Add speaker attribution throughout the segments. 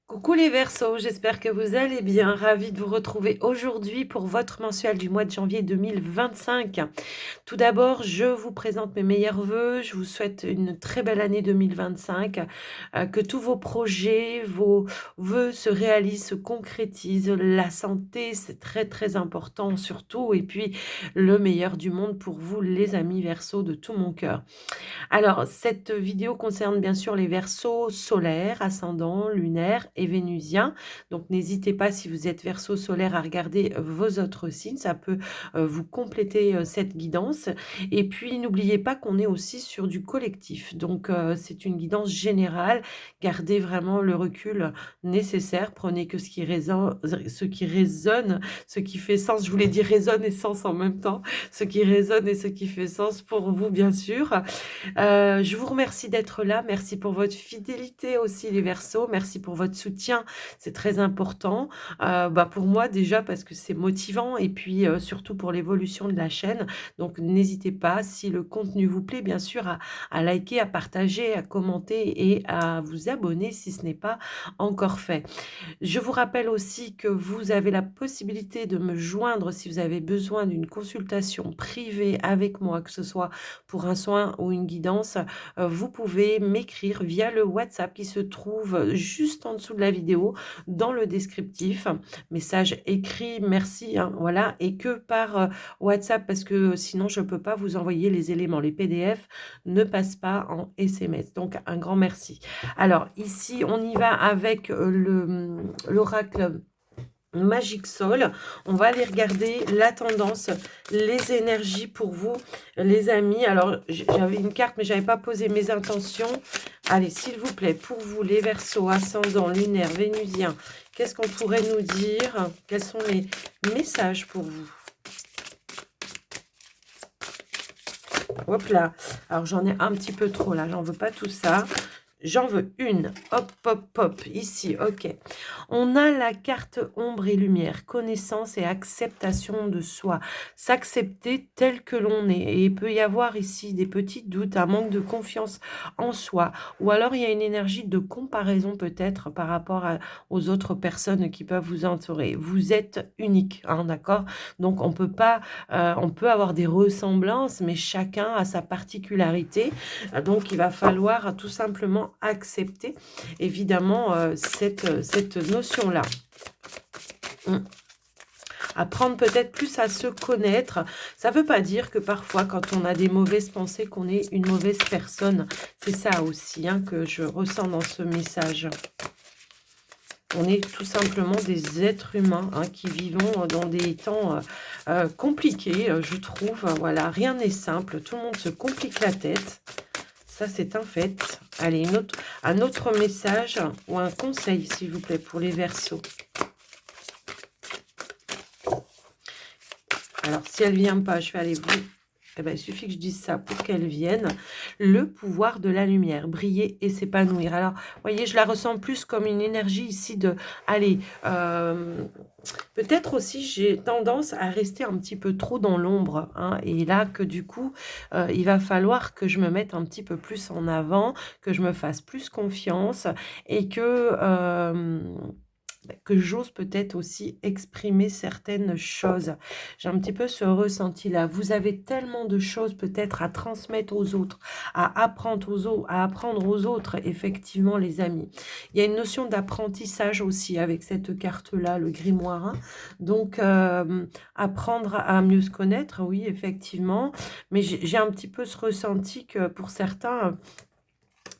Speaker 1: Coucou les Verseaux, j'espère que vous allez bien. Ravie de vous retrouver aujourd'hui pour votre mensuel du mois de janvier 2025. Tout d'abord, je vous présente mes meilleurs vœux. Je vous souhaite une très belle année 2025, que tous vos projets, vos vœux se réalisent, se concrétisent. La santé, c'est très très important surtout. Et puis, le meilleur du monde pour vous, les amis Verseaux, de tout mon cœur. Alors, cette vidéo concerne bien sûr les Verseaux solaires, ascendant, lunaire et vénusien. Donc, n'hésitez pas, si vous êtes Verseau solaire, à regarder vos autres signes. Ça peut vous compléter cette guidance. Et puis, n'oubliez pas qu'on est aussi sur du collectif. Donc, c'est une guidance générale. Gardez vraiment le recul nécessaire. Prenez que ce qui fait sens. Je voulais dire résonne et sens en même temps. Ce qui résonne et ce qui fait sens pour vous, bien sûr. Je vous remercie d'être là. Merci pour votre fidélité aussi, les Verseaux. Merci pour votre soutien. C'est très important. Pour moi, déjà, parce que c'est motivant et puis surtout pour l'évolution de la chaîne. Donc, n'hésitez pas, si le contenu vous plaît, bien sûr, à liker, à partager, à commenter et à vous abonner si ce n'est pas encore fait. Je vous rappelle aussi que vous avez la possibilité de me joindre si vous avez besoin d'une consultation privée avec moi, que ce soit pour un soin ou une guidance. Vous pouvez m'écrire via le WhatsApp qui se trouve juste en dessous de la vidéo, dans le descriptif. Message écrit, merci, hein, voilà, et que par WhatsApp, parce que sinon je ne peux pas vous envoyer les éléments. Les PDF ne passent pas en SMS. Donc, un grand merci. Alors, ici, on y va avec l'oracle Magic Soul. On va aller regarder la tendance, les énergies pour vous, les amis. Alors, j'avais une carte, mais je n'avais pas posé mes intentions. Allez, s'il vous plaît, pour vous, les Verseaux, ascendant, lunaire, vénusien, qu'est-ce qu'on pourrait nous dire? Quels sont les messages pour vous? Hop là. Alors, j'en ai un petit peu trop, là. J'en veux pas tout ça. J'en veux une. Hop, hop, hop. Ici, ok. On a la carte ombre et lumière, connaissance et acceptation de soi. S'accepter tel que l'on est. Et il peut y avoir ici des petits doutes, un manque de confiance en soi. Ou alors, il y a une énergie de comparaison peut-être par rapport aux autres personnes qui peuvent vous entourer. Vous êtes unique, hein, d'accord? Donc, on peut pas, on peut avoir des ressemblances, mais chacun a sa particularité. Donc, il va falloir tout simplement accepter, évidemment, cette notion-là. Apprendre peut-être plus à se connaître. Ça ne veut pas dire que parfois, quand on a des mauvaises pensées, qu'on est une mauvaise personne. C'est ça aussi, hein, que je ressens dans ce message. On est tout simplement des êtres humains, hein, qui vivons dans des temps compliqués, je trouve. Voilà, rien n'est simple. Tout le monde se complique la tête. Ça, c'est un fait. Allez, un autre message ou un conseil, s'il vous plaît, pour les Verseaux. Alors, si elle ne vient pas, je vais aller vous... Eh ben, il suffit que je dise ça pour qu'elle vienne. Le pouvoir de la lumière, briller et s'épanouir. Alors, vous voyez, je la ressens plus comme une énergie ici de... Allez, peut-être aussi j'ai tendance à rester un petit peu trop dans l'ombre, hein, et là que du coup, il va falloir que je me mette un petit peu plus en avant, que je me fasse plus confiance et que j'ose peut-être aussi exprimer certaines choses. J'ai un petit peu ce ressenti-là. Vous avez tellement de choses peut-être à transmettre aux autres, à apprendre aux autres, effectivement, les amis. Il y a une notion d'apprentissage aussi avec cette carte-là, le grimoire, hein. Donc, apprendre à mieux se connaître, oui, effectivement. Mais j'ai un petit peu ce ressenti que pour certains...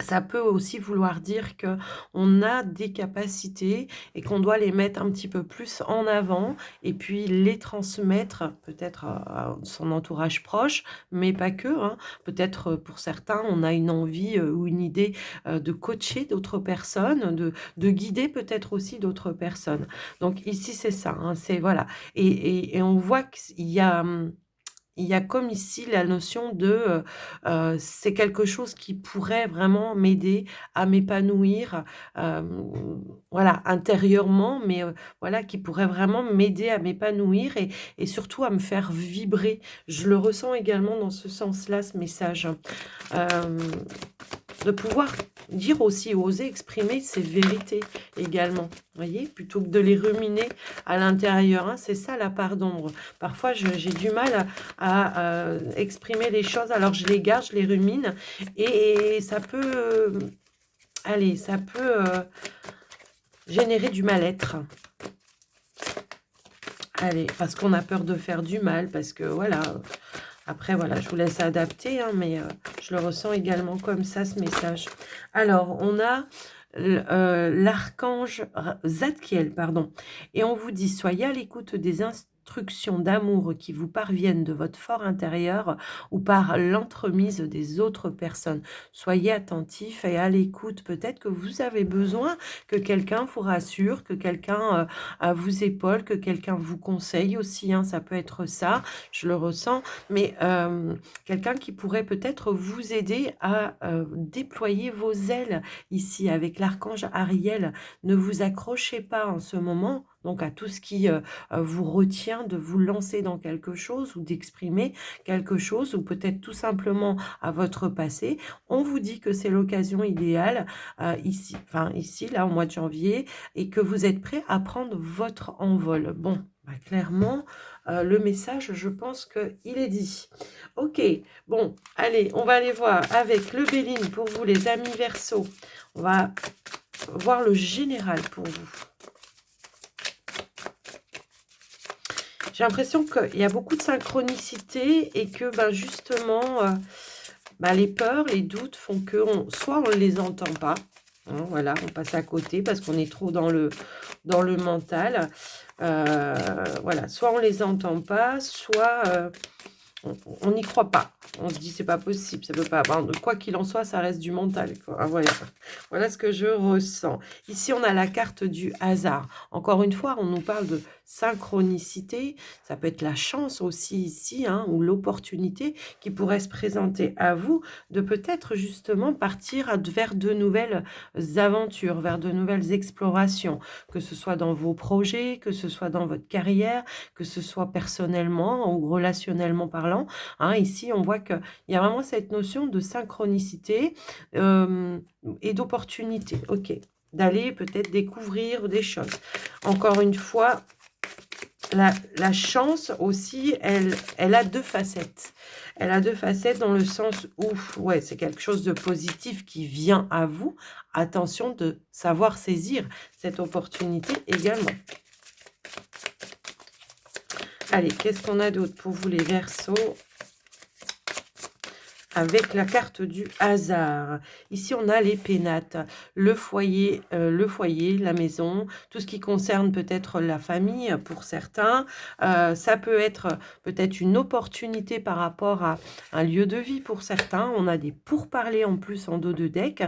Speaker 1: Ça peut aussi vouloir dire que on a des capacités et qu'on doit les mettre un petit peu plus en avant et puis les transmettre peut-être à son entourage proche, mais pas que, hein. Peut-être pour certains, on a une envie ou une idée de coacher d'autres personnes, de guider peut-être aussi d'autres personnes. Donc ici, c'est ça, hein, c'est voilà. Et on voit qu'il y a... Il y a comme ici la notion de, c'est quelque chose qui pourrait vraiment m'aider à m'épanouir, voilà, intérieurement, mais voilà, qui pourrait vraiment m'aider à m'épanouir et surtout à me faire vibrer. Je le ressens également dans ce sens-là, ce message. Hem de pouvoir dire aussi, oser exprimer ses vérités également, voyez, plutôt que de les ruminer à l'intérieur, hein, c'est ça la part d'ombre. Parfois, j'ai du mal à exprimer les choses, alors je les garde, je les rumine, et ça peut, allez, ça peut générer du mal-être. Allez, parce qu'on a peur de faire du mal, parce que voilà. Après, voilà, je vous laisse adapter, hein, mais je le ressens également comme ça, ce message. Alors, on a l'archange Zadkiel, pardon. Et on vous dit, soyez à l'écoute des instructions d'amour qui vous parviennent de votre fort intérieur ou par l'entremise des autres personnes. Soyez attentifs et à l'écoute. Peut-être que vous avez besoin que quelqu'un vous rassure, que quelqu'un vous épaule, que quelqu'un vous conseille aussi, hein, ça peut être ça, je le ressens, mais quelqu'un qui pourrait peut-être vous aider à déployer vos ailes ici avec l'archange Ariel. Ne vous accrochez pas en ce moment, donc à tout ce qui vous retient de vous lancer dans quelque chose ou d'exprimer quelque chose, ou peut-être tout simplement à votre passé. On vous dit que c'est l'occasion idéale ici, enfin ici, là, au mois de janvier, et que vous êtes prêt à prendre votre envol. Bon, bah, clairement, le message, je pense qu'il est dit. Ok, bon, allez, on va aller voir avec le Béline pour vous, les amis Verseau. On va voir le général pour vous. J'ai l'impression qu'il y a beaucoup de synchronicité et que ben, justement, les peurs, les doutes font que soit on ne les entend pas, hein, voilà, on passe à côté parce qu'on est trop dans le mental. Voilà, soit on ne les entend pas, soit on n'y croit pas. On se dit c'est pas possible, ça peut pas. Bon, quoi qu'il en soit, ça reste du mental, quoi. Ah, voilà. Voilà ce que je ressens. Ici, on a la carte du hasard. Encore une fois, on nous parle de synchronicité. Ça peut être la chance aussi ici, hein, ou l'opportunité qui pourrait se présenter à vous de peut-être justement partir vers de nouvelles aventures, vers de nouvelles explorations, que ce soit dans vos projets, que ce soit dans votre carrière, que ce soit personnellement ou relationnellement parlant. Hein, ici, on voit qu'il y a vraiment cette notion de synchronicité et d'opportunité. Ok, d'aller peut-être découvrir des choses. Encore une fois, la chance aussi, elle a deux facettes. Elle a deux facettes dans le sens où, ouais, c'est quelque chose de positif qui vient à vous. Attention de savoir saisir cette opportunité également. Allez, qu'est-ce qu'on a d'autre pour vous les Verseaux? Avec la carte du hasard. Ici, on a les pénates, le foyer, la maison, tout ce qui concerne peut-être la famille pour certains. Ça peut être peut-être une opportunité par rapport à un lieu de vie pour certains. On a des pourparlers en plus en dos de deck.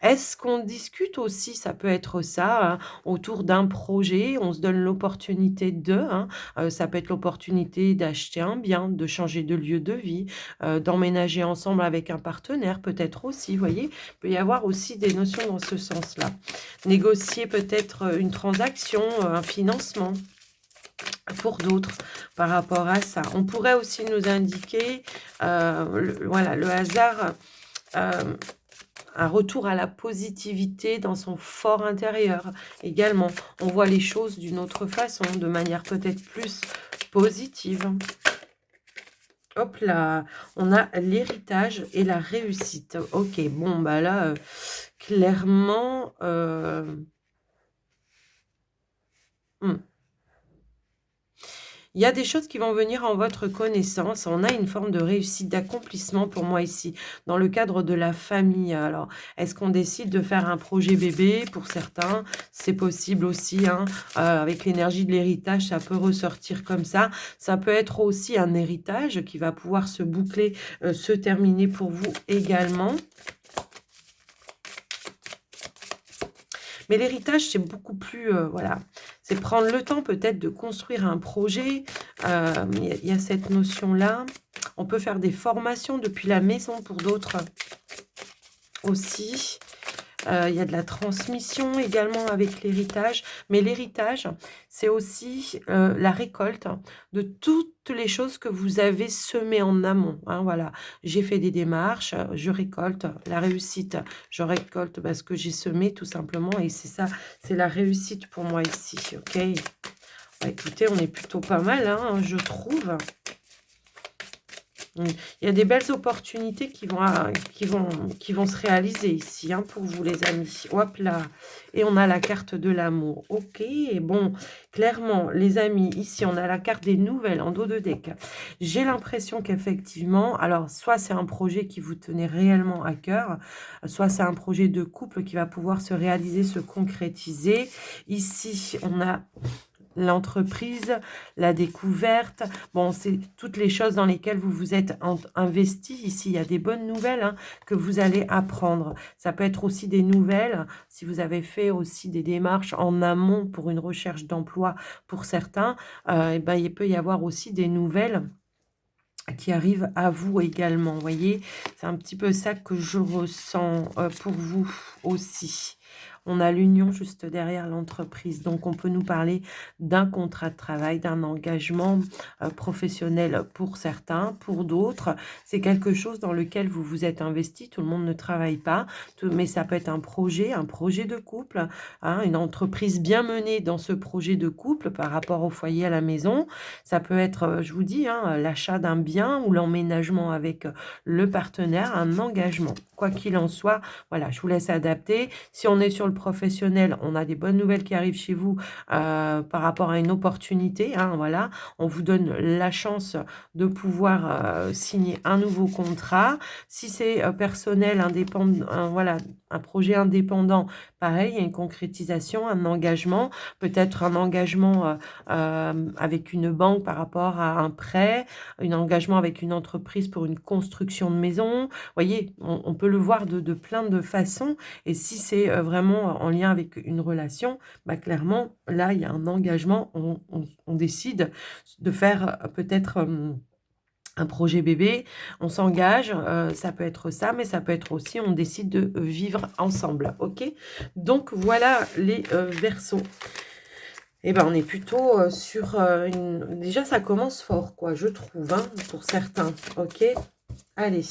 Speaker 1: Est-ce qu'on discute aussi, ça peut être ça, hein, autour d'un projet, on se donne l'opportunité de, hein, ça peut être l'opportunité d'acheter un bien, de changer de lieu de vie, d'emménager ensemble avec un partenaire peut-être aussi, vous voyez, il peut y avoir aussi des notions dans ce sens-là. Négocier peut-être une transaction, un financement pour d'autres par rapport à ça. On pourrait aussi nous indiquer, voilà, le hasard, un retour à la positivité dans son fort intérieur également. On voit les choses d'une autre façon, de manière peut-être plus positive. Hop là, on a l'héritage et la réussite. Ok, bon, bah là, clairement, il y a des choses qui vont venir en votre connaissance. On a une forme de réussite, d'accomplissement pour moi ici, dans le cadre de la famille. Alors, est-ce qu'on décide de faire un projet bébé pour certains? C'est possible aussi, hein. Avec l'énergie de l'héritage, ça peut ressortir comme ça. Ça peut être aussi un héritage qui va pouvoir se boucler, se terminer pour vous également. Mais l'héritage, c'est beaucoup plus, voilà, c'est prendre le temps peut-être de construire un projet. Il y a cette notion-là. On peut faire des formations depuis la maison pour d'autres aussi. Il y a de la transmission également avec l'héritage. Mais l'héritage, c'est aussi la récolte de toutes les choses que vous avez semées en amont, hein, voilà. J'ai fait des démarches, je récolte la réussite. Je récolte ce que j'ai semé tout simplement et c'est ça, c'est la réussite pour moi ici, OK? Bah, écoutez, on est plutôt pas mal, hein, je trouve. Il y a des belles opportunités qui vont se réaliser ici, hein, pour vous les amis. Hop là, et on a la carte de l'amour. OK, bon, clairement, les amis, ici, on a la carte des nouvelles en dos de deck. J'ai l'impression qu'effectivement, alors, soit c'est un projet qui vous tenait réellement à cœur, soit c'est un projet de couple qui va pouvoir se réaliser, se concrétiser. Ici, on a l'entreprise, la découverte. Bon, c'est toutes les choses dans lesquelles vous vous êtes investi. Ici, il y a des bonnes nouvelles, hein, que vous allez apprendre. Ça peut être aussi des nouvelles, si vous avez fait aussi des démarches en amont pour une recherche d'emploi pour certains, et ben, il peut y avoir aussi des nouvelles qui arrivent à vous également. Vous voyez, c'est un petit peu ça que je ressens pour vous aussi. On a l'union juste derrière l'entreprise. Donc, on peut nous parler d'un contrat de travail, d'un engagement professionnel pour certains. Pour d'autres, c'est quelque chose dans lequel vous vous êtes investi. Tout le monde ne travaille pas, mais ça peut être un projet de couple, hein, une entreprise bien menée dans ce projet de couple par rapport au foyer à la maison. Ça peut être, je vous dis, hein, l'achat d'un bien ou l'emménagement avec le partenaire, un engagement. Quoi qu'il en soit, voilà, je vous laisse adapter. Si on est sur le professionnel, on a des bonnes nouvelles qui arrivent chez vous par rapport à une opportunité, hein, voilà. On vous donne la chance de pouvoir signer un nouveau contrat. Si c'est personnel, indépendant, voilà, un projet indépendant, pareil, il y a une concrétisation, un engagement, peut-être un engagement avec une banque par rapport à un prêt, un engagement avec une entreprise pour une construction de maison. Vous voyez, on peut le voir de plein de façons. Et si c'est vraiment en lien avec une relation, bah, clairement, là, il y a un engagement. On décide de faire peut-être un projet bébé, on s'engage, ça peut être ça, mais ça peut être aussi, on décide de vivre ensemble, ok? Donc, voilà les Verseaux. Eh ben, on est plutôt sur une... Déjà, ça commence fort, quoi, je trouve, hein, pour certains. OK? Allez,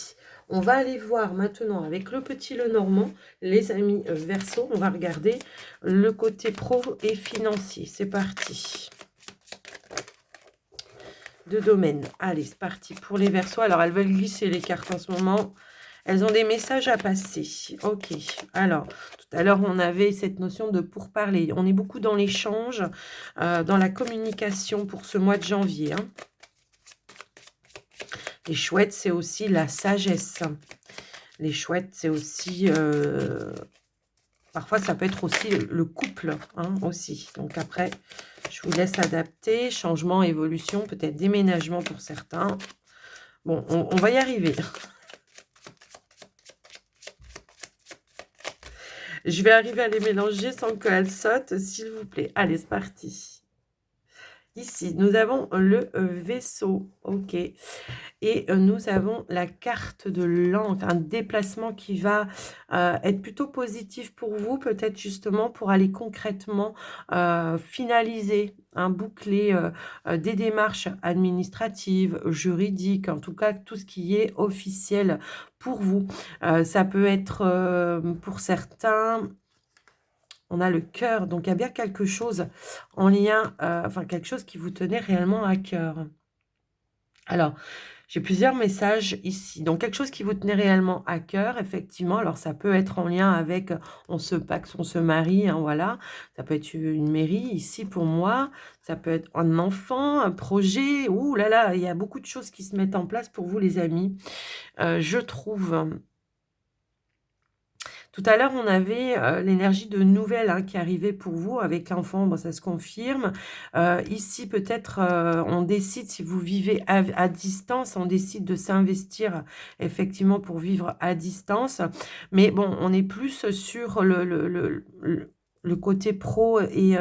Speaker 1: on va aller voir maintenant avec le petit Lenormand, les amis Verseau. On va regarder le côté pro et financier. C'est parti. De domaine. Allez, c'est parti pour les Verseaux. Alors, elles veulent glisser les cartes en ce moment. Elles ont des messages à passer. OK. Alors, tout à l'heure, on avait cette notion de pourparler. On est beaucoup dans l'échange, dans la communication pour ce mois de janvier, hein. Les chouettes, c'est aussi la sagesse. Les chouettes, c'est aussi... parfois, ça peut être aussi le couple, hein, aussi. Donc après, je vous laisse adapter. Changement, évolution, peut-être déménagement pour certains. Bon, on va y arriver. Je vais arriver à les mélanger sans qu'elles sautent, s'il vous plaît. Allez, c'est parti. Ici, nous avons le vaisseau, ok. Et nous avons la carte de l'encre, un déplacement qui va être plutôt positif pour vous, peut-être justement pour aller concrètement finaliser, boucler des démarches administratives, juridiques, en tout cas tout ce qui est officiel pour vous. Ça peut être pour certains... On a le cœur, donc il y a bien quelque chose en lien, enfin quelque chose qui vous tenait réellement à cœur. Alors, j'ai plusieurs messages ici. Donc, quelque chose qui vous tenait réellement à cœur, effectivement. Alors, ça peut être en lien avec on se paxe, on se marie, hein, voilà. Ça peut être une mairie ici pour moi. Ça peut être un enfant, un projet. Ouh là là, il y a beaucoup de choses qui se mettent en place pour vous, les amis. Je trouve... Tout à l'heure, on avait l'énergie de nouvelles, hein, qui arrivait pour vous avec l'enfant. Bon, ça se confirme. Ici, peut-être, on décide, si vous vivez à distance, on décide de s'investir effectivement pour vivre à distance. Mais bon, on est plus sur le côté pro et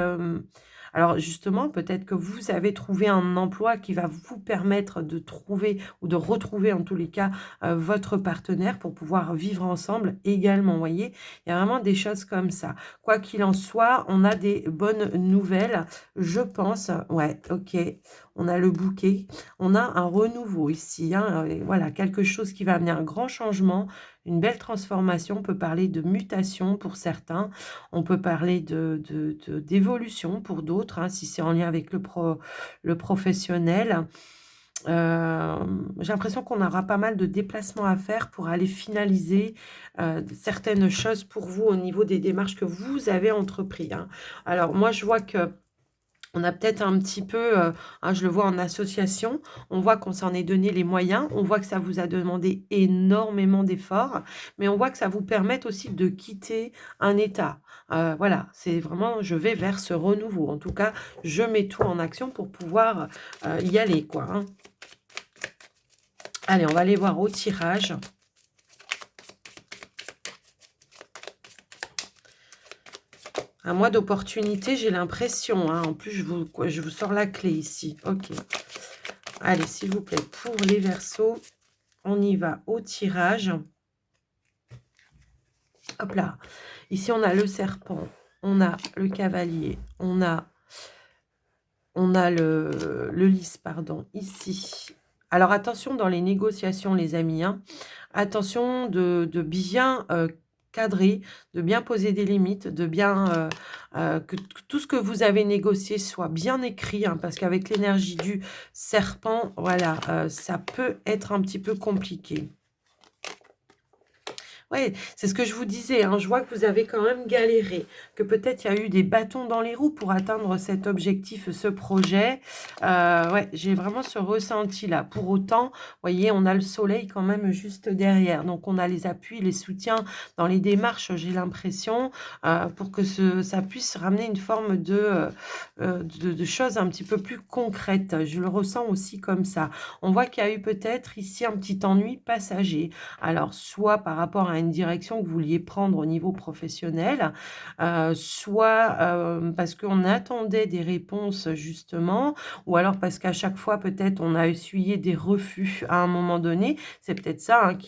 Speaker 1: Alors justement, peut-être que vous avez trouvé un emploi qui va vous permettre de trouver ou de retrouver en tous les cas, votre partenaire pour pouvoir vivre ensemble également, vous voyez? Il y a vraiment des choses comme ça. Quoi qu'il en soit, on a des bonnes nouvelles, je pense. Ouais, OK. On a le bouquet, on a un renouveau ici, hein, et voilà, quelque chose qui va amener un grand changement, une belle transformation. On peut parler de mutation pour certains, on peut parler d'évolution pour d'autres, hein, si c'est en lien avec le professionnel. J'ai l'impression qu'on aura pas mal de déplacements à faire pour aller finaliser, certaines choses pour vous au niveau des démarches que vous avez entrepris, hein. Alors moi, je vois que on a peut-être un petit peu, hein, je le vois en association, on voit qu'on s'en est donné les moyens, on voit que ça vous a demandé énormément d'efforts, mais on voit que ça vous permet aussi de quitter un état. Voilà, c'est vraiment je vais vers ce renouveau. En tout cas, je mets tout en action pour pouvoir, y aller quoi, hein. Allez, on va aller voir au tirage. Un mois d'opportunité, j'ai l'impression, hein. En plus, je vous sors la clé ici. OK. Allez, s'il vous plaît, pour les Verseaux, on y va au tirage. Hop là. Ici, on a le serpent, on a le cavalier, on a le lys, pardon, ici. Alors attention dans les négociations, les amis, hein. Attention de bien, cadrer, de bien poser des limites, de bien, que tout ce que vous avez négocié soit bien écrit, hein, parce qu'avec l'énergie du serpent, voilà, ça peut être un petit peu compliqué. Ouais, c'est ce que je vous disais, hein, je vois que vous avez quand même galéré, que peut-être il y a eu des bâtons dans les roues pour atteindre cet objectif, ce projet. Ouais, j'ai vraiment ce ressenti-là. Pour autant, vous voyez, on a le soleil quand même juste derrière. Donc on a les appuis, les soutiens dans les démarches, j'ai l'impression, pour que ça puisse ramener une forme de choses un petit peu plus concrètes. Je le ressens aussi comme ça. On voit qu'il y a eu peut-être ici un petit ennui passager. Alors, soit par rapport à une direction que vous vouliez prendre au niveau professionnel, soit, parce qu'on attendait des réponses justement, ou alors parce qu'à chaque fois peut-être on a essuyé des refus à un moment donné. C'est peut-être ça, hein,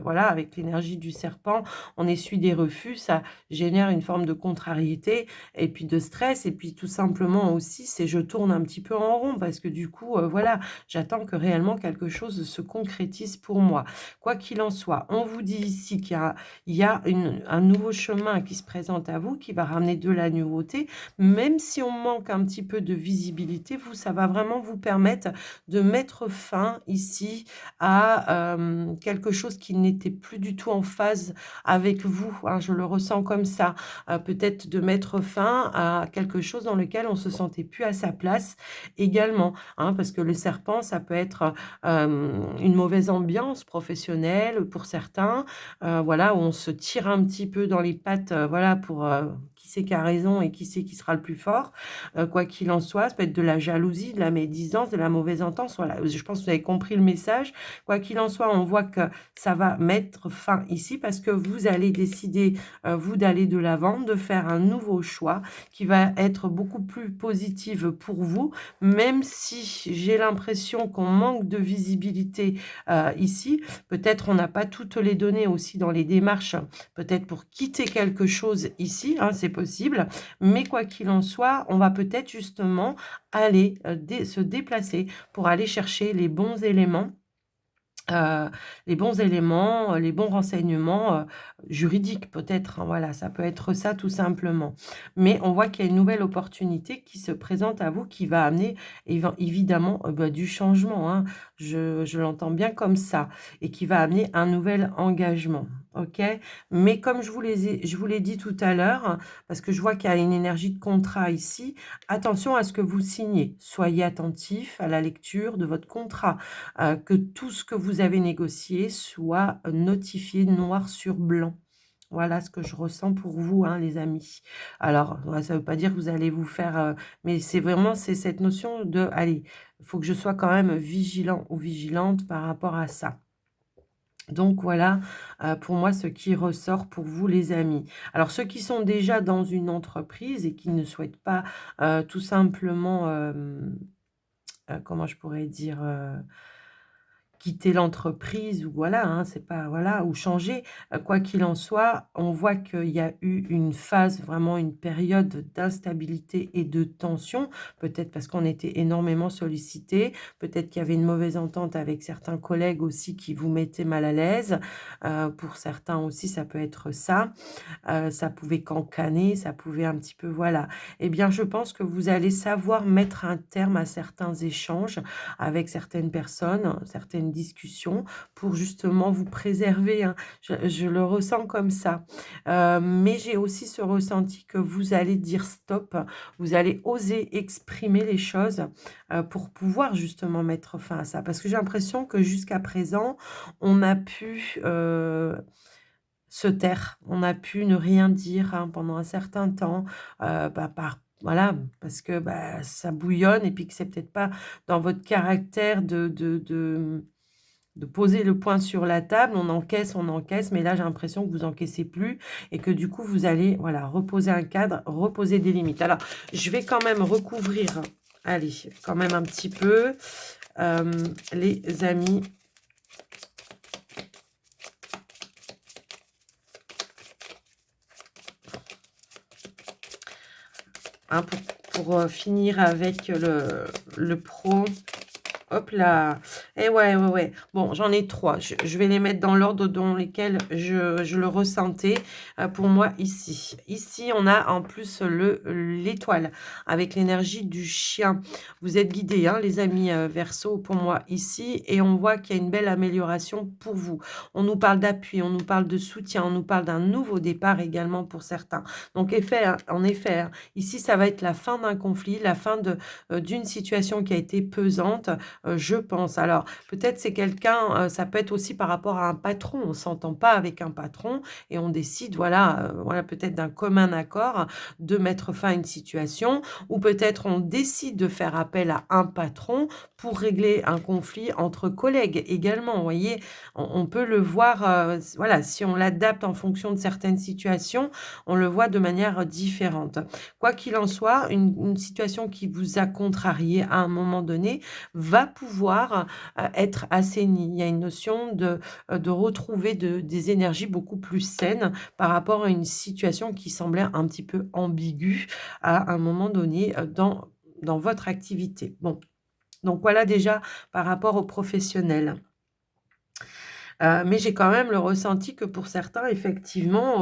Speaker 1: voilà, avec l'énergie du serpent, on essuie des refus, ça génère une forme de contrariété et puis de stress et puis tout simplement aussi, c'est je tourne un petit peu en rond parce que du coup, voilà, j'attends que réellement quelque chose se concrétise pour moi. Quoi qu'il en soit, on vous dit ici qu'il y a un nouveau chemin qui se présente à vous, qui va ramener de la nouveauté. Même si on manque un petit peu de visibilité, vous, ça va vraiment vous permettre de mettre fin ici à quelque chose qui n'était plus du tout en phase avec vous, hein, je le ressens comme ça. Peut-être de mettre fin à quelque chose dans lequel on se sentait plus à sa place également, hein, parce que le serpent, ça peut être une mauvaise ambiance professionnelle pour certains, voilà, où on se tire un petit peu dans les pattes, voilà, pour, qui c'est qui a raison et qui c'est qui sera le plus fort. Quoi qu'il en soit, ça peut être de la jalousie, de la médisance, de la mauvaise entente, voilà. Je pense que vous avez compris le message. Quoi qu'il en soit, on voit que ça va mettre fin ici parce que vous allez décider, vous, d'aller de l'avant, de faire un nouveau choix qui va être beaucoup plus positif pour vous, même si j'ai l'impression qu'on manque de visibilité, ici. Peut-être on n'a pas toutes les données aussi dans les démarches, peut-être pour quitter quelque chose ici, hein, c'est possible. Mais quoi qu'il en soit, on va peut-être justement aller, se déplacer pour aller chercher les bons éléments, les bons renseignements, juridiques peut-être, hein, voilà, ça peut être ça tout simplement. Mais on voit qu'il y a une nouvelle opportunité qui se présente à vous, qui va amener évidemment, bah, du changement, hein. Je l'entends bien comme ça et qui va amener un nouvel engagement, OK? Mais comme je vous l'ai dit tout à l'heure, parce que je vois qu'il y a une énergie de contrat ici, attention à ce que vous signez. Soyez attentif à la lecture de votre contrat. Que tout ce que vous avez négocié soit notifié noir sur blanc. Voilà ce que je ressens pour vous, hein, les amis. Alors, ouais, ça ne veut pas dire que vous allez vous faire, mais c'est vraiment c'est cette notion de: «Allez, il faut que je sois quand même vigilant ou vigilante par rapport à ça». Donc voilà, pour moi, ce qui ressort pour vous, les amis. Alors ceux qui sont déjà dans une entreprise et qui ne souhaitent pas, tout simplement, comment je pourrais dire? Quitter l'entreprise ou voilà, hein, c'est pas voilà, ou changer, quoi qu'il en soit, on voit qu'il y a eu une phase, vraiment une période d'instabilité et de tension. Peut-être parce qu'on était énormément sollicités, peut-être qu'il y avait une mauvaise entente avec certains collègues aussi qui vous mettaient mal à l'aise. Pour certains aussi, ça peut être ça. Ça pouvait cancaner, ça pouvait un petit peu voilà. Eh bien, je pense que vous allez savoir mettre un terme à certains échanges avec certaines personnes, certaines discussions pour justement vous préserver, hein. Je le ressens comme ça. Mais j'ai aussi ce ressenti que vous allez dire stop, vous allez oser exprimer les choses, pour pouvoir justement mettre fin à ça. Parce que j'ai l'impression que jusqu'à présent, on a pu, se taire. On a pu ne rien dire, hein, pendant un certain temps, par voilà, parce que, bah, ça bouillonne et puis que c'est peut-être pas dans votre caractère de poser le poing sur la table. On encaisse, mais là, j'ai l'impression que vous encaissez plus et que du coup, vous allez, voilà, reposer un cadre, reposer des limites. Alors, je vais quand même recouvrir, allez, quand même un petit peu, les amis. Hein, pour finir avec le pro. Hop là. Et ouais, ouais, ouais. Bon, j'en ai 3. Je vais les mettre dans l'ordre dans lesquels je le ressentais, pour moi ici. Ici, on a en plus l'étoile avec l'énergie du chien. Vous êtes guidés, hein, les amis, Verseau, pour moi ici, et on voit qu'il y a une belle amélioration pour vous. On nous parle d'appui, on nous parle de soutien, on nous parle d'un nouveau départ également pour certains. Donc en effet, hein, ici, ça va être la fin d'un conflit, la fin d'une situation qui a été pesante, je pense. Alors, peut-être c'est quelqu'un, ça peut être aussi par rapport à un patron. On s'entend pas avec un patron et on décide, voilà, voilà, peut-être d'un commun accord de mettre fin à une situation ou peut-être on décide de faire appel à un patron pour régler un conflit entre collègues également. Vous voyez? On peut le voir, voilà, si on l'adapte en fonction de certaines situations, on le voit de manière différente. Quoi qu'il en soit, une situation qui vous a contrarié à un moment donné va pouvoir, être assainie. Il y a une notion de retrouver des énergies beaucoup plus saines par rapport à une situation qui semblait un petit peu ambiguë à un moment donné, dans votre activité. Bon, donc voilà déjà par rapport aux professionnels. Mais j'ai quand même le ressenti que pour certains, effectivement,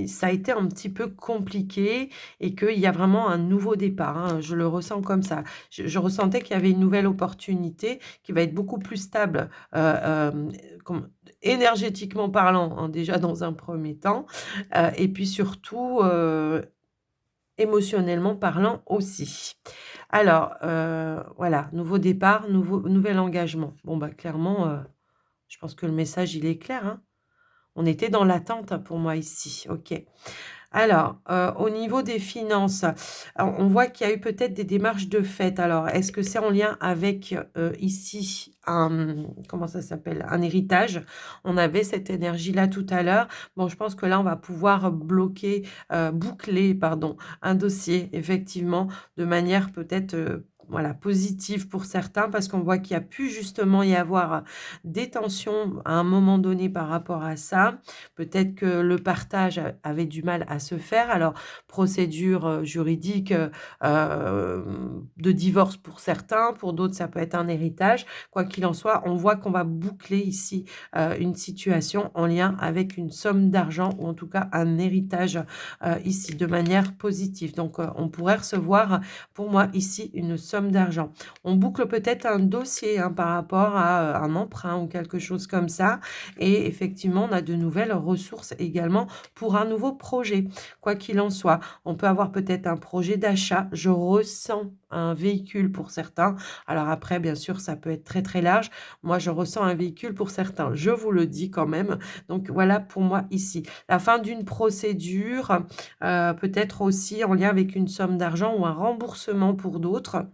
Speaker 1: ça a été un petit peu compliqué et qu'il y a vraiment un nouveau départ, hein. Je le ressens comme ça. Je ressentais qu'il y avait une nouvelle opportunité qui va être beaucoup plus stable, comme énergétiquement parlant, hein, déjà dans un premier temps, et puis surtout, émotionnellement parlant aussi. Alors, voilà, nouveau départ, nouvel engagement. Bon, bah, clairement, je pense que le message, il est clair, hein? On était dans l'attente, hein, pour moi ici. OK. Alors, au niveau des finances, on voit qu'il y a eu peut-être des démarches de fait. Alors, est-ce que c'est en lien avec, ici, comment ça s'appelle? Un héritage? On avait cette énergie-là tout à l'heure. Bon, je pense que là, on va pouvoir bloquer, boucler, pardon, un dossier effectivement de manière peut-être, voilà, positive pour certains parce qu'on voit qu'il y a pu justement y avoir des tensions à un moment donné par rapport à ça. Peut-être que le partage avait du mal à se faire. Alors, procédure, juridique, de divorce pour certains, pour d'autres, ça peut être un héritage. Quoi qu'il en soit, on voit qu'on va boucler ici, une situation en lien avec une somme d'argent ou en tout cas un héritage, ici de manière positive. Donc, on pourrait recevoir, pour moi ici, une somme d'argent. On boucle peut-être un dossier, hein, par rapport à, un emprunt ou quelque chose comme ça et effectivement, on a de nouvelles ressources également pour un nouveau projet. Quoi qu'il en soit, on peut avoir peut-être un projet d'achat. Je ressens un véhicule pour certains. Alors après, bien sûr, ça peut être très, très large. Moi, je ressens un véhicule pour certains. Je vous le dis quand même. Donc voilà pour moi ici. La fin d'une procédure, peut-être aussi en lien avec une somme d'argent ou un remboursement pour d'autres.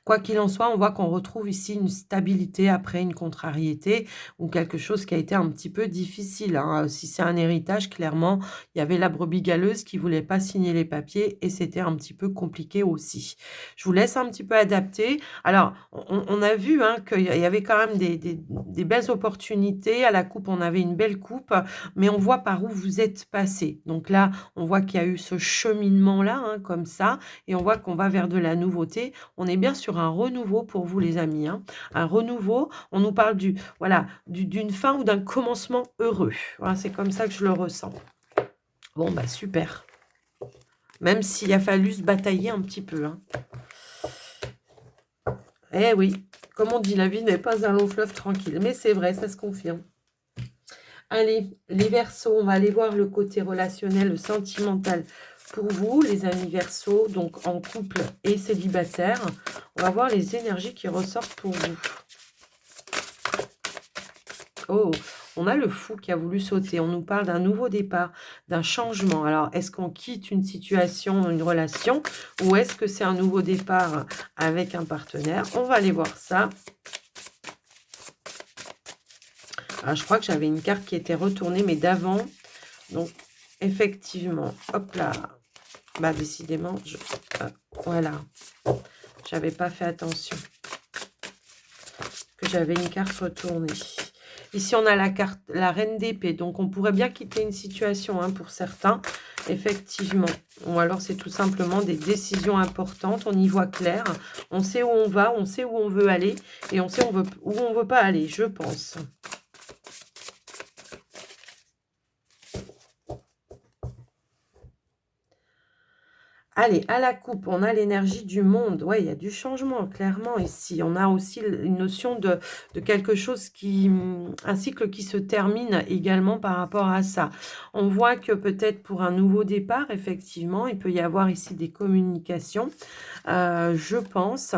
Speaker 1: Quoi qu'il en soit, on voit qu'on retrouve ici une stabilité après une contrariété ou quelque chose qui a été un petit peu difficile, hein. Si c'est un héritage, clairement, il y avait la brebis galeuse qui voulait pas signer les papiers et c'était un petit peu compliqué aussi. Je vous laisse un petit peu adapter. Alors, on a vu, hein, qu'il y avait quand même des belles opportunités. À la coupe, on avait une belle coupe, mais on voit par où vous êtes passé. Donc là, on voit qu'il y a eu ce cheminement-là, hein, comme ça, et on voit qu'on va vers de la nouveauté. On est bien sur un renouveau pour vous les amis, hein. Un renouveau, on nous parle d'une fin ou d'un commencement heureux. Voilà, c'est comme ça que je le ressens. Bon, bah super. Même s'il a fallu se batailler un petit peu, hein. Eh oui, comme on dit, la vie n'est pas un long fleuve tranquille. Mais c'est vrai, ça se confirme. Allez, les Verseaux, on va aller voir le côté relationnel, le sentimental pour vous, les amis Verseaux, donc en couple et célibataire. On va voir les énergies qui ressortent pour vous. Oh, on a le fou qui a voulu sauter. On nous parle d'un nouveau départ, d'un changement. Alors, est-ce qu'on quitte une situation, une relation, ou est-ce que c'est un nouveau départ avec un partenaire? On va aller voir ça. Alors, je crois que j'avais une carte qui était retournée, mais d'avant. Donc, effectivement, hop là. Bah, décidément, voilà. J'avais pas fait attention. Que j'avais une carte retournée. Ici, on a la carte, la reine d'épée. Donc, on pourrait bien quitter une situation, hein, pour certains, effectivement. Ou alors, c'est tout simplement des décisions importantes. On y voit clair. On sait où on va, on sait où on veut aller. Et on sait où on veut pas aller, je pense. Allez, à la coupe, on a l'énergie du monde. Ouais, il y a du changement, clairement, ici. On a aussi une notion de quelque chose qui... un cycle qui se termine également par rapport à ça. On voit que peut-être pour un nouveau départ, effectivement, il peut y avoir ici des communications, je pense.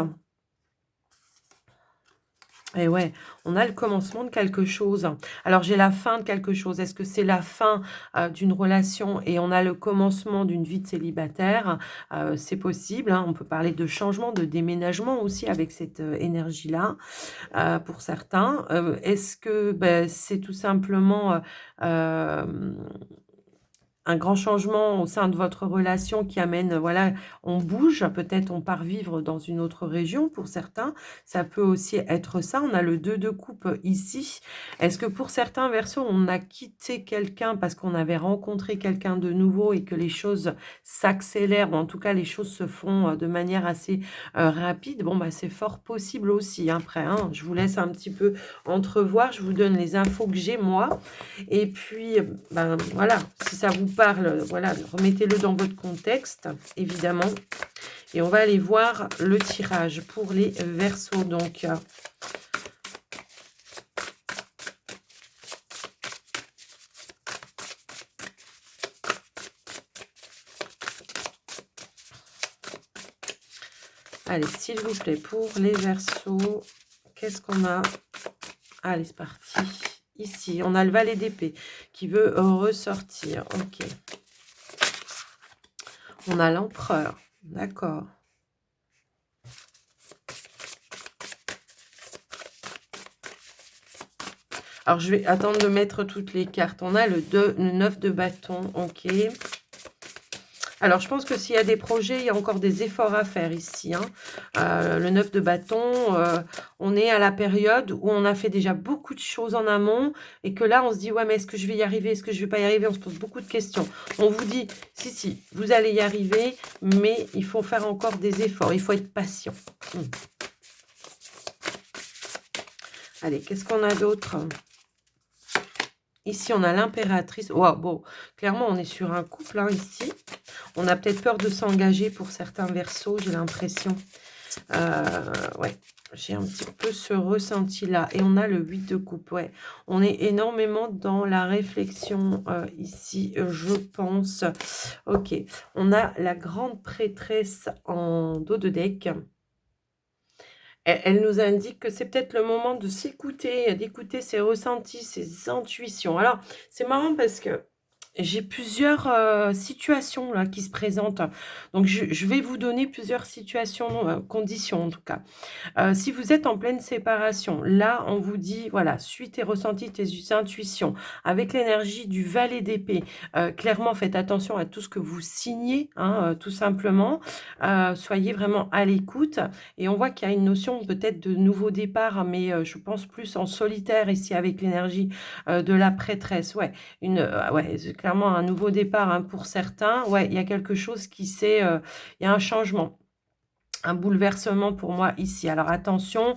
Speaker 1: Et ouais, on a le commencement de quelque chose. Alors, j'ai la fin de quelque chose. Est-ce que c'est la fin d'une relation et on a le commencement d'une vie de célibataire? C'est possible, hein. On peut parler de changement, de déménagement aussi avec cette énergie-là, pour certains. Est-ce que c'est tout simplement un grand changement au sein de votre relation qui amène, voilà, on bouge, peut-être on part vivre dans une autre région pour certains. Ça peut aussi être ça. On a le 2 de coupe ici. Est-ce que pour certains Verseaux, on a quitté quelqu'un parce qu'on avait rencontré quelqu'un de nouveau et que les choses s'accélèrent, ou en tout cas les choses se font de manière assez rapide? Bon, bah, c'est fort possible aussi, hein, après, hein. Je vous laisse un petit peu entrevoir. Je vous donne les infos que j'ai moi. Et puis, ben, voilà, si ça vous parle, voilà, remettez-le dans votre contexte, évidemment. Et on va aller voir le tirage pour les Verseaux. Donc, allez, s'il vous plaît, pour les Verseaux, qu'est-ce qu'on a? Allez, c'est parti. Ici, on a le valet d'épée qui veut ressortir. Ok. On a l'empereur. D'accord. Alors, je vais attendre de mettre toutes les cartes. On a le 9 de bâton. Ok. Alors, je pense que s'il y a des projets, il y a encore des efforts à faire ici, hein. Le 9 de bâton, on est à la période où on a fait déjà beaucoup de choses en amont et que là, on se dit: «Ouais, mais est-ce que je vais y arriver? Est-ce que je vais pas y arriver?» On se pose beaucoup de questions. On vous dit: «Si, si, vous allez y arriver, mais il faut faire encore des efforts, il faut être patient». Mmh. Allez, qu'est-ce qu'on a d'autre? Ici, on a l'impératrice. Waouh, bon, clairement, on est sur un couple, hein, ici. On a peut-être peur de s'engager pour certains Verseaux, j'ai l'impression. Ouais, j'ai un petit peu ce ressenti-là. Et on a le 8 de coupe, ouais. On est énormément dans la réflexion ici, je pense. Ok, on a la grande prêtresse en dos de deck. Elle nous indique que c'est peut-être le moment de s'écouter, d'écouter ses ressentis, ses intuitions. Alors, c'est marrant parce que J'ai plusieurs, situations là qui se présentent. Donc je vais vous donner plusieurs situations, conditions en tout cas. Si vous êtes en pleine séparation, là, on vous dit, voilà, suis tes ressentis, tes intuitions. Avec l'énergie du valet d'épée, clairement, faites attention à tout ce que vous signez, hein, tout simplement. Soyez vraiment à l'écoute et on voit qu'il y a une notion peut-être de nouveau départ, hein, mais je pense plus en solitaire ici avec l'énergie, de la prêtresse. Ouais, ouais, c'est clairement un nouveau départ, hein, pour certains. Ouais, il y a quelque chose il y a un changement. Un bouleversement pour moi ici. Alors attention,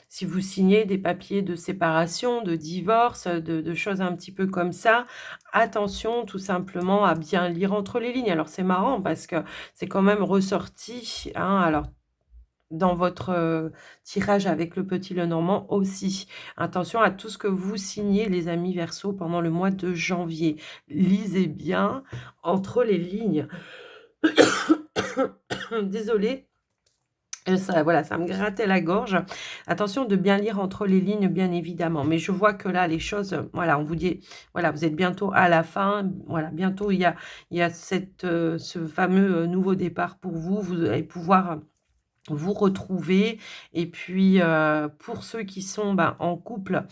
Speaker 1: si vous signez des papiers de séparation, de divorce, de choses un petit peu comme ça, attention tout simplement à bien lire entre les lignes. Alors c'est marrant parce que c'est quand même ressorti, hein, alors dans votre, tirage avec le petit Lenormand aussi. Attention à tout ce que vous signez les amis Verseau pendant le mois de janvier. Lisez bien entre les lignes. Désolée. Ça voilà, ça me grattait la gorge. Attention de bien lire entre les lignes, bien évidemment. Mais je vois que là, les choses, voilà, on vous dit, voilà, vous êtes bientôt à la fin. Voilà, bientôt, il y a ce fameux nouveau départ pour vous. Vous allez pouvoir vous retrouver et puis, pour ceux qui sont, ben, en couple,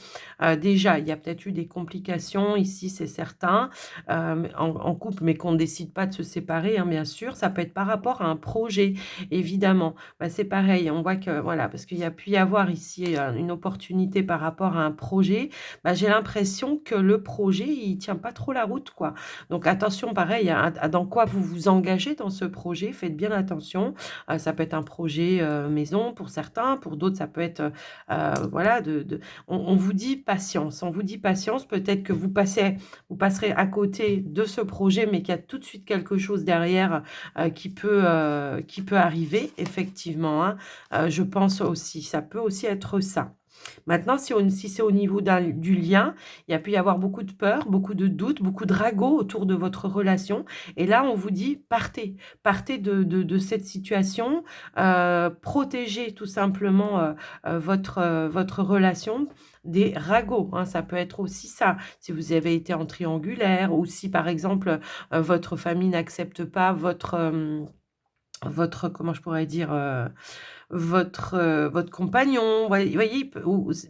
Speaker 1: déjà, il y a peut-être eu des complications ici, c'est certain, en couple, mais qu'on ne décide pas de se séparer, hein, bien sûr. Ça peut être par rapport à un projet, évidemment. Bah, c'est pareil, on voit que, voilà, parce qu'il y a pu y avoir ici, une opportunité par rapport à un projet. Bah, j'ai l'impression que le projet, il tient pas trop la route, quoi. Donc attention, pareil, à dans quoi vous vous engagez dans ce projet, faites bien attention. Ça peut être un projet, maison pour certains, pour d'autres ça peut être, voilà on vous dit patience, on vous dit patience. Peut-être que vous passerez à côté de ce projet, mais qu'il y a tout de suite quelque chose derrière, qui peut arriver effectivement, hein. Je pense aussi, ça peut aussi être ça. Maintenant, si c'est au niveau du lien, il y a pu y avoir beaucoup de peur, beaucoup de doutes, beaucoup de ragots autour de votre relation. Et là, on vous dit partez, partez de cette situation, protégez tout simplement votre relation des ragots, hein. Ça peut être aussi ça. Si vous avez été en triangulaire ou si par exemple votre famille n'accepte pas votre, comment je pourrais dire, votre compagnon, voyez,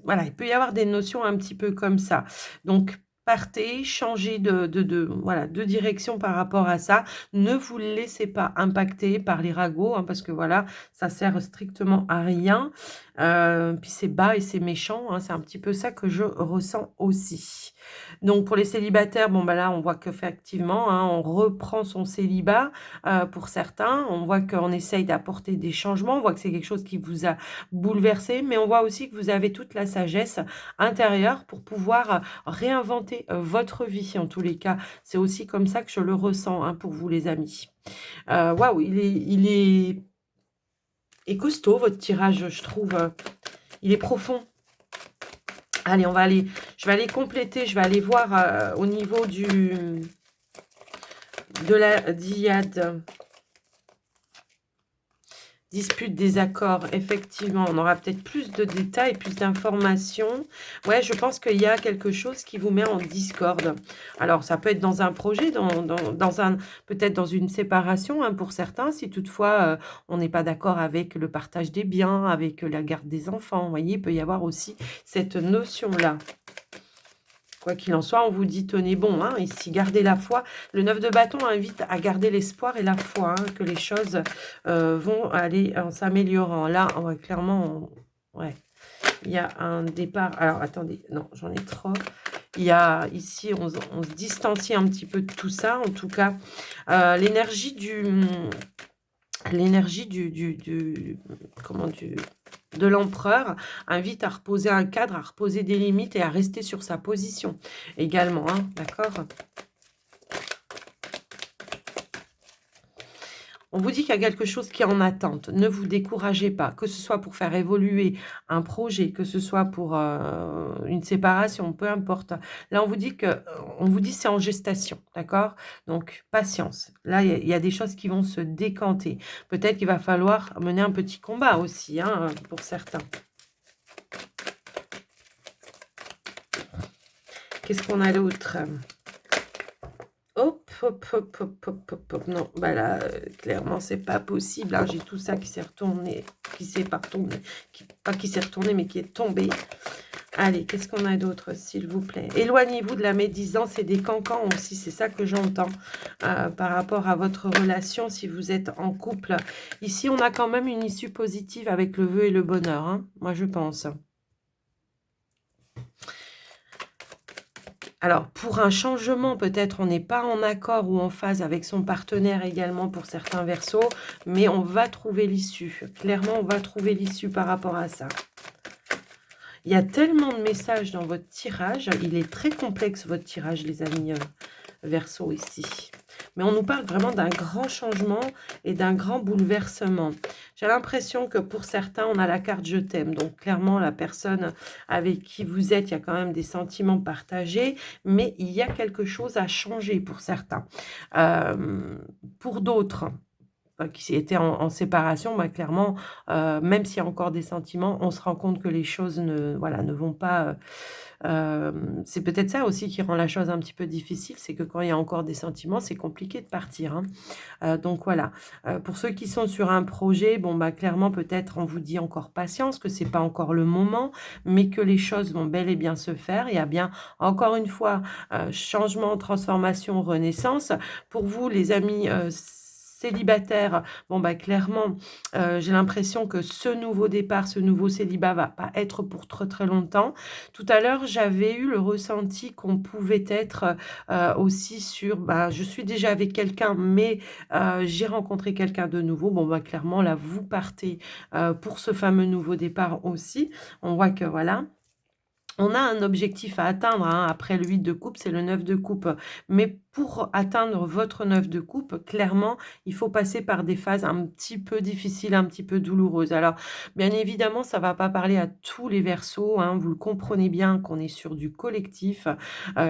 Speaker 1: voilà, il peut y avoir des notions un petit peu comme ça. Donc partez, changez voilà, de direction par rapport à ça. Ne vous laissez pas impacter par les ragots, hein, parce que voilà, ça sert strictement à rien. Puis c'est bas et c'est méchant, hein, c'est un petit peu ça que je ressens aussi. Donc pour les célibataires, bon, bah, là, on voit qu'effectivement, hein, on reprend son célibat, pour certains. On voit qu'on essaye d'apporter des changements. On voit que c'est quelque chose qui vous a bouleversé, mais on voit aussi que vous avez toute la sagesse intérieure pour pouvoir, réinventer, votre vie en tous les cas. C'est aussi comme ça que je le ressens, hein, pour vous les amis. Waouh, il est costaud votre tirage, je trouve, il est profond. Allez, je vais aller compléter, je vais aller voir, au niveau de la diade. Dispute, désaccord, effectivement, on aura peut-être plus de détails, plus d'informations. Ouais, je pense qu'il y a quelque chose qui vous met en discorde. Alors, ça peut être dans un projet, peut-être dans une séparation, hein, pour certains, si toutefois on n'est pas d'accord avec le partage des biens, avec la garde des enfants. Vous voyez, il peut y avoir aussi cette notion-là. Quoi qu'il en soit, on vous dit tenez bon, hein, ici, gardez la foi. Le 9 de bâton invite à garder l'espoir et la foi, hein, que les choses vont aller en s'améliorant. Là, on va clairement, ouais, il y a un départ. Alors, attendez, non, j'en ai trop. Il y a ici, on se distancie un petit peu de tout ça. En tout cas, l'énergie de l'empereur invite à reposer un cadre, à reposer des limites et à rester sur sa position également, hein, d'accord? On vous dit qu'il y a quelque chose qui est en attente. Ne vous découragez pas, que ce soit pour faire évoluer un projet, que ce soit pour une séparation, peu importe. Là, on vous dit c'est en gestation, d'accord? Donc, patience. Là, il y a des choses qui vont se décanter. Peut-être qu'il va falloir mener un petit combat aussi, hein, pour certains. Qu'est-ce qu'on a d'autre? hop, hop, hop, hop, hop, hop. Non, bah là, clairement, c'est pas possible, hein. J'ai tout ça qui s'est retourné, qui s'est pas retourné, pas qui s'est retourné, mais qui est tombé. Allez, qu'est-ce qu'on a d'autre, s'il vous plaît? Éloignez-vous de la médisance et des cancans aussi, c'est ça que j'entends par rapport à votre relation si vous êtes en couple. Ici, on a quand même une issue positive avec le vœu et le bonheur, hein, moi je pense. Alors, pour un changement, peut-être on n'est pas en accord ou en phase avec son partenaire également pour certains versos, mais on va trouver l'issue. Clairement, on va trouver l'issue par rapport à ça. Il y a tellement de messages dans votre tirage. Il est très complexe, votre tirage, les amis Verseau, ici. Mais on nous parle vraiment d'un grand changement et d'un grand bouleversement. J'ai l'impression que pour certains, on a la carte «Je t'aime». Donc, clairement, la personne avec qui vous êtes, il y a quand même des sentiments partagés. Mais il y a quelque chose à changer pour certains. Pour d'autres qui étaient en séparation, bah, clairement, même s'il y a encore des sentiments, on se rend compte que les choses ne, voilà, ne vont pas. C'est peut-être ça aussi qui rend la chose un petit peu difficile, c'est que quand il y a encore des sentiments, c'est compliqué de partir, hein. Donc voilà. Pour ceux qui sont sur un projet, bon, bah, clairement, peut-être on vous dit encore patience, que c'est pas encore le moment, mais que les choses vont bel et bien se faire. Il y a bien, encore une fois, changement, transformation, renaissance. Pour vous, les amis célibataires, bon, bah, clairement, j'ai l'impression que ce nouveau départ, ce nouveau célibat va pas être pour très très longtemps. Tout à l'heure, j'avais eu le ressenti qu'on pouvait être aussi sur, bah, je suis déjà avec quelqu'un, mais j'ai rencontré quelqu'un de nouveau. Bon, bah, clairement, là, vous partez pour ce fameux nouveau départ aussi. On voit que, voilà. On a un objectif à atteindre, hein, après le 8 de coupe, c'est le 9 de coupe. Mais pour atteindre votre 9 de coupe, clairement, il faut passer par des phases un petit peu difficiles, un petit peu douloureuses. Alors, bien évidemment, ça ne va pas parler à tous les versos, hein, vous le comprenez bien qu'on est sur du collectif.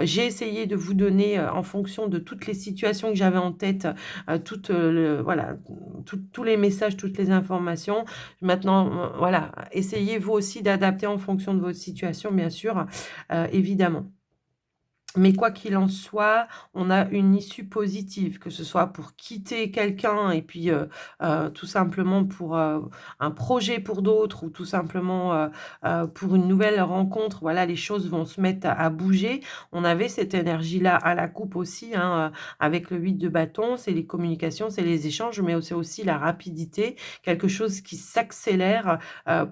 Speaker 1: J'ai essayé de vous donner, en fonction de toutes les situations que j'avais en tête, voilà, tous les messages, toutes les informations. Maintenant, voilà, essayez vous aussi d'adapter en fonction de votre situation, bien sûr, évidemment. Mais quoi qu'il en soit, on a une issue positive, que ce soit pour quitter quelqu'un et puis, tout simplement pour, un projet pour d'autres ou tout simplement, pour une nouvelle rencontre. Voilà, les choses vont se mettre à bouger. On avait cette énergie-là à la coupe aussi, hein, avec le 8 de bâton. C'est les communications, c'est les échanges, mais c'est aussi la rapidité, quelque chose qui s'accélère,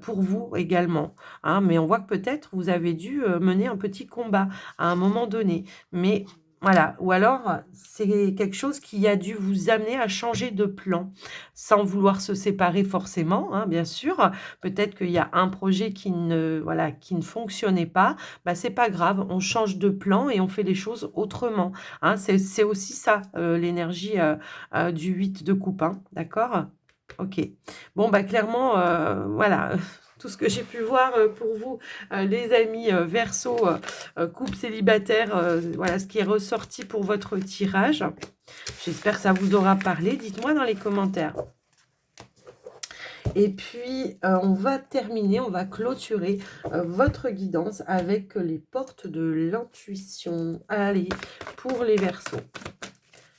Speaker 1: pour vous également, hein. Mais on voit que peut-être vous avez dû, mener un petit combat à un moment donné. Mais voilà, ou alors c'est quelque chose qui a dû vous amener à changer de plan, sans vouloir se séparer forcément, hein, bien sûr. Peut-être qu'il y a un projet qui ne, voilà, qui ne fonctionnait pas, bah, c'est pas grave, on change de plan et on fait les choses autrement, hein. C'est aussi ça, l'énergie, du 8 de coupe, hein, d'accord? OK. Bon, bah, clairement, voilà, tout ce que j'ai pu voir, pour vous, les amis, Verseau, couple célibataire, voilà ce qui est ressorti pour votre tirage. J'espère que ça vous aura parlé. Dites-moi dans les commentaires. Et puis, on va terminer, on va clôturer, votre guidance avec les portes de l'intuition. Allez, pour les Verseaux,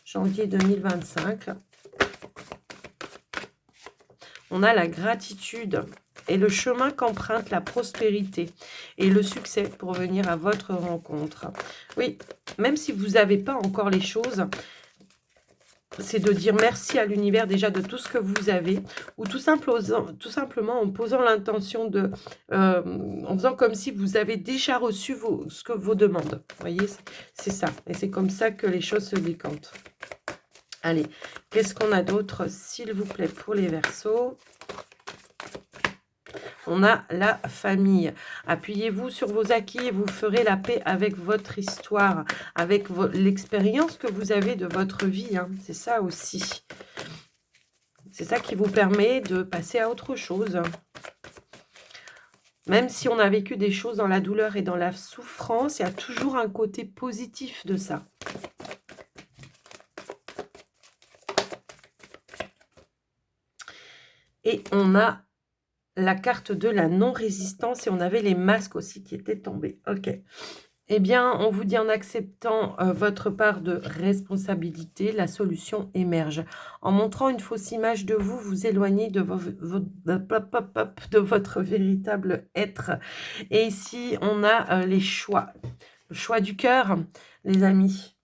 Speaker 1: janvier 2025. On a la gratitude et le chemin qu'emprunte la prospérité et le succès pour venir à votre rencontre. Oui, même si vous n'avez pas encore les choses, c'est de dire merci à l'univers déjà de tout ce que vous avez, ou tout simplement en posant l'intention de, en faisant comme si vous avez déjà reçu vos demandes. Vous voyez, c'est ça. Et c'est comme ça que les choses se décantent. Allez, qu'est-ce qu'on a d'autre, s'il vous plaît, pour les Verseaux? On a la famille. Appuyez-vous sur vos acquis et vous ferez la paix avec votre histoire, avec l'expérience que vous avez de votre vie, hein. C'est ça aussi. C'est ça qui vous permet de passer à autre chose. Même si on a vécu des choses dans la douleur et dans la souffrance, il y a toujours un côté positif de ça. Et on a la carte de la non-résistance et on avait les masques aussi qui étaient tombés. OK. Eh bien, on vous dit en acceptant votre part de responsabilité, la solution émerge. En montrant une fausse image de vous, vous éloignez de, de votre véritable être. Et ici, on a les choix. Le choix du cœur, les amis.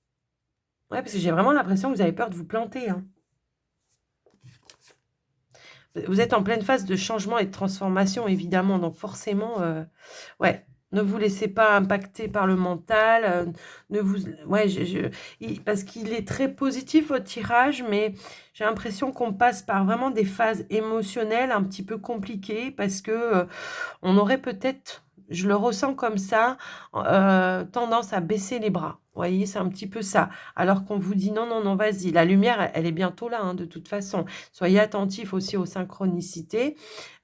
Speaker 1: Ouais, parce que j'ai vraiment l'impression que vous avez peur de vous planter, hein. Vous êtes en pleine phase de changement et de transformation, évidemment. Donc forcément, ouais, ne vous laissez pas impacter par le mental. Ne vous, ouais, parce qu'il est très positif, votre tirage, mais j'ai l'impression qu'on passe par vraiment des phases émotionnelles un petit peu compliquées parce que on aurait peut-être, je le ressens comme ça, tendance à baisser les bras. Vous voyez, c'est un petit peu ça. Alors qu'on vous dit non, non, non, vas-y. La lumière, elle est bientôt là, hein, de toute façon. Soyez attentifs aussi aux synchronicités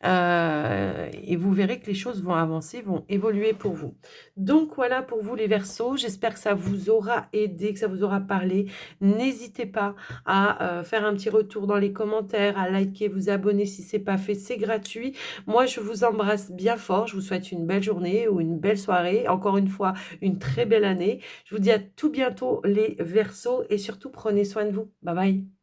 Speaker 1: et vous verrez que les choses vont avancer, vont évoluer pour vous. Donc voilà pour vous les Verseaux. J'espère que ça vous aura aidé, que ça vous aura parlé. N'hésitez pas à faire un petit retour dans les commentaires, à liker, vous abonner si ce n'est pas fait, c'est gratuit. Moi, je vous embrasse bien fort. Je vous souhaite une belle journée ou une belle soirée. Encore une fois, une très belle année. Je vous dis à tout bientôt les Verseaux et surtout prenez soin de vous. Bye bye.